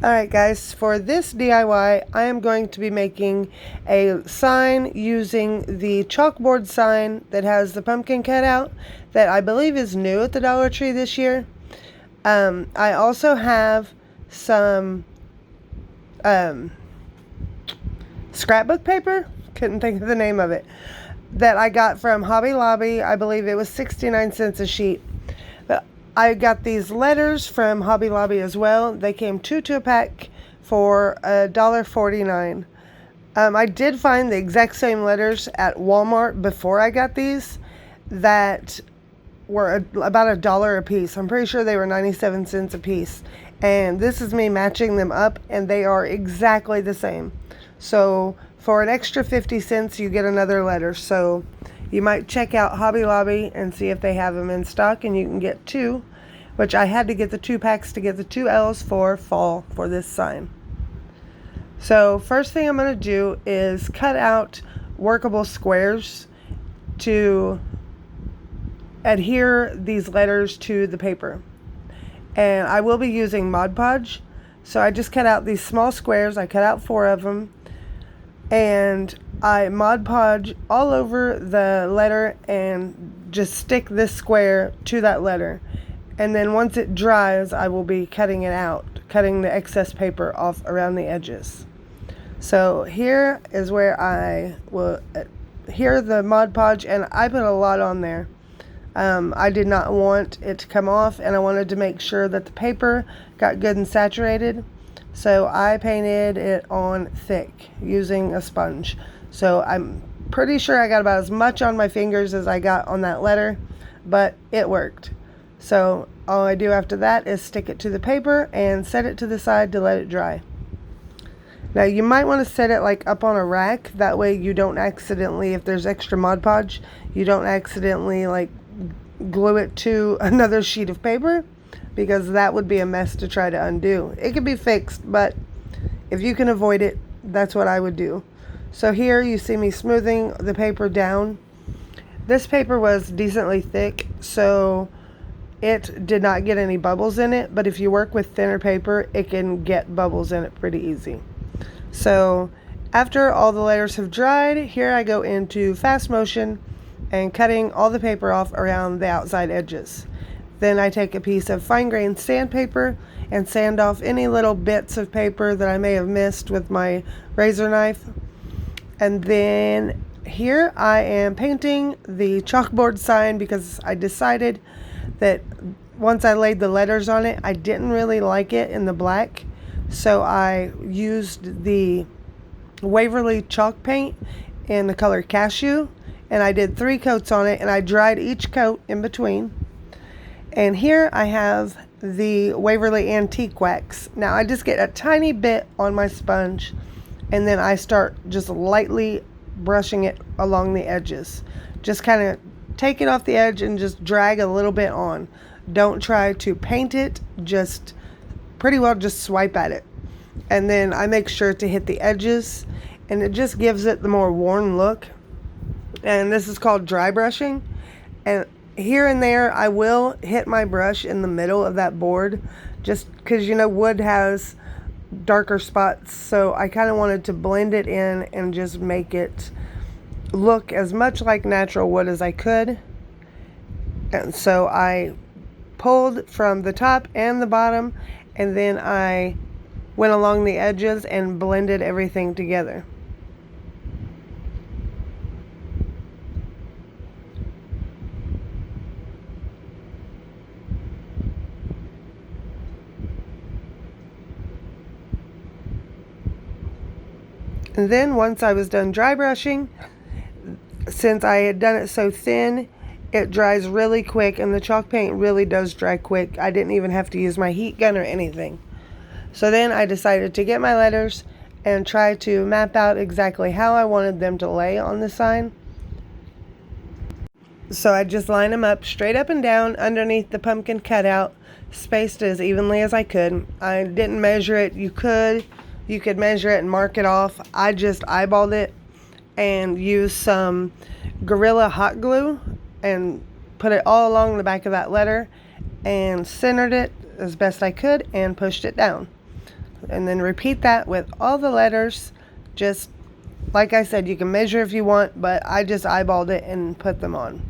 Alright guys, for this DIY, I am going to be making a sign using the chalkboard sign that has the pumpkin cutout that I believe is new at the Dollar Tree this year. I also have some scrapbook paper, couldn't think of the name of it, that I got from Hobby Lobby. I believe it was 69 cents a sheet. I got these letters from Hobby Lobby as well. They came two to a pack for $1.49. I did find the exact same letters at Walmart before I got these that were about $1 a piece. I'm pretty sure they were 97 cents a piece. And this is me matching them up, and they are exactly the same. So for an extra 50 cents, you get another letter. So you might check out Hobby Lobby and see if they have them in stock, and you can get two, which I had to get the 2 packs to get the 2 L's for fall for this sign. So first thing I'm going to do is cut out workable squares to adhere these letters to the paper. And I will be using Mod Podge. So I just cut out these small squares. I cut out 4 of them. And I Mod Podge all over the letter and just stick this square to that letter. And then once it dries, I will be cutting it out, cutting the excess paper off around the edges. So here is where I will adhere the Mod Podge, and I put a lot on there. I did not want it to come off, and I wanted to make sure that the paper got good and saturated. So I painted it on thick using a sponge. So I'm pretty sure I got about as much on my fingers as I got on that letter, but it worked. So all I do after that is stick it to the paper and set it to the side to let it dry. Now you might want to set it like up on a rack. That way you don't accidentally, if there's extra Mod Podge, you don't accidentally like glue it to another sheet of paper, because that would be a mess to try to undo. It can be fixed, but if you can avoid it, that's what I would do. So here you see me smoothing the paper down. This paper was decently thick, so it did not get any bubbles in it, but if you work with thinner paper, it can get bubbles in it pretty easy. So after all the letters have dried, here I go into fast motion and cutting all the paper off around the outside edges. Then I take a piece of fine grained sandpaper and sand off any little bits of paper that I may have missed with my razor knife. And then here I am painting the chalkboard sign, because I decided that once I laid the letters on it, I didn't really like it in the black. So I used the Waverly chalk paint in the color Cashew, and I did 3 coats on it, and I dried each coat in between. And here I have the Waverly Antique Wax. Now I just get a tiny bit on my sponge, and then I start just lightly brushing it along the edges. Just kind of take it off the edge and just drag a little bit on. Don't try to paint it, just pretty well just swipe at it. And then I make sure to hit the edges, and it just gives it the more worn look. And this is called dry brushing. And here and there I will hit my brush in the middle of that board, just because, you know, wood has darker spots, so I kind of wanted to blend it in and just make it look as much like natural wood as I could. And so I pulled from the top and the bottom, and then I went along the edges and blended everything together. And then once I was done dry brushing, since I had done it so thin, it dries really quick, and the chalk paint really does dry quick. I didn't even have to use my heat gun or anything. So then I decided to get my letters and try to map out exactly how I wanted them to lay on the sign. So I just line them up straight up and down underneath the pumpkin cutout, spaced as evenly as I could. I didn't measure it. You could measure it and mark it off. I just eyeballed it and used some Gorilla hot glue and put it all along the back of that letter and centered it as best I could and pushed it down. And then repeat that with all the letters. Just like I said, you can measure if you want, but I just eyeballed it and put them on.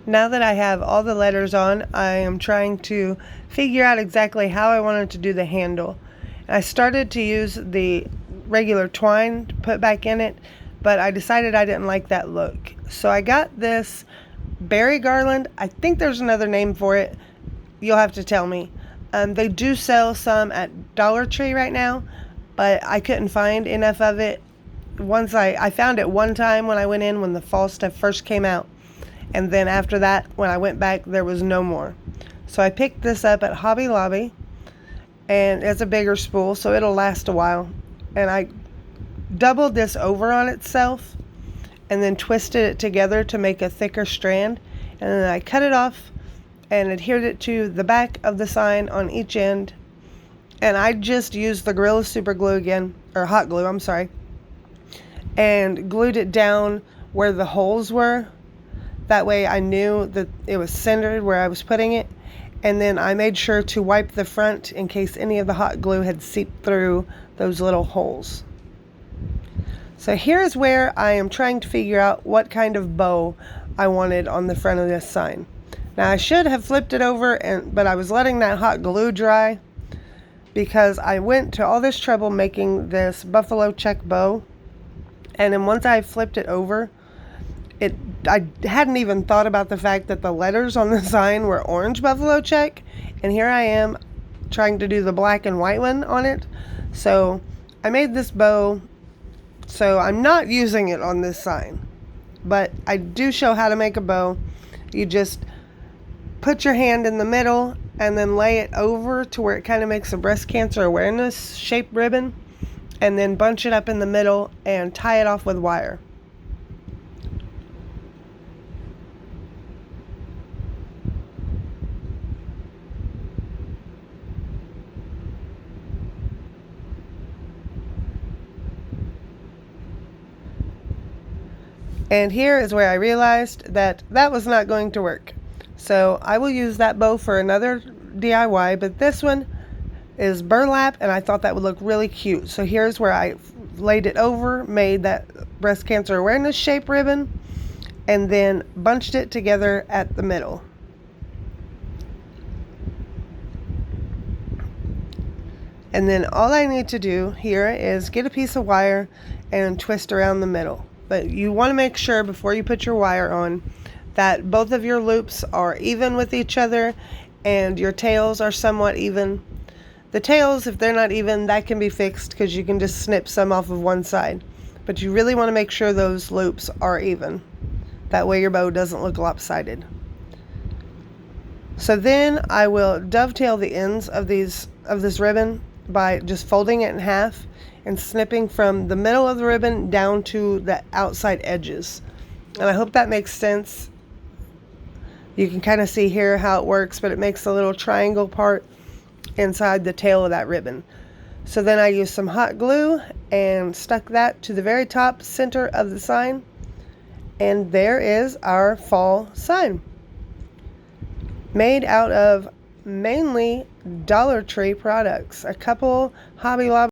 Now that I have all the letters on, I am trying to figure out exactly how I wanted to do the handle. I started to use the regular twine to put back in it, but I decided I didn't like that look. So I got this berry garland. I think there's another name for it. You'll have to tell me. They do sell some at Dollar Tree right now, but I couldn't find enough of it. Once I found it one time when I went in when the fall stuff first came out. And then after that, when I went back, there was no more. So I picked this up at Hobby Lobby, and it's a bigger spool, so it'll last a while. And I doubled this over on itself and then twisted it together to make a thicker strand. And then I cut it off and adhered it to the back of the sign on each end. And I just used the Gorilla Super Glue again, or hot glue, I'm sorry, and glued it down where the holes were. That way I knew that it was centered where I was putting it. And then I made sure to wipe the front in case any of the hot glue had seeped through those little holes. So here's where I am trying to figure out what kind of bow I wanted on the front of this sign. Now I should have flipped it over, but I was letting that hot glue dry because I went to all this trouble making this buffalo check bow. And then once I flipped it over, I hadn't even thought about the fact that the letters on the sign were orange buffalo check, and here I am trying to do the black and white one on it. So I made this bow, so I'm not using it on this sign, but I do show how to make a bow. You just put your hand in the middle and then lay it over to where it kind of makes a breast cancer awareness shaped ribbon, and then bunch it up in the middle and tie it off with wire. And here is where I realized that that was not going to work. So I will use that bow for another DIY, but this one is burlap and I thought that would look really cute. So here's where I laid it over, made that breast cancer awareness shape ribbon, and then bunched it together at the middle. And then all I need to do here is get a piece of wire and twist around the middle. But you want to make sure before you put your wire on that both of your loops are even with each other and your tails are somewhat even. The tails, if they're not even, that can be fixed because you can just snip some off of one side. But you really want to make sure those loops are even. That way your bow doesn't look lopsided. So then I will dovetail the ends of this ribbon by just folding it in half and snipping from the middle of the ribbon down to the outside edges. And I hope that makes sense. You can kind of see here how it works, but it makes a little triangle part inside the tail of that ribbon. So then I used some hot glue and stuck that to the very top center of the sign. And there is our fall sign, made out of mainly Dollar Tree products, a couple Hobby Lobby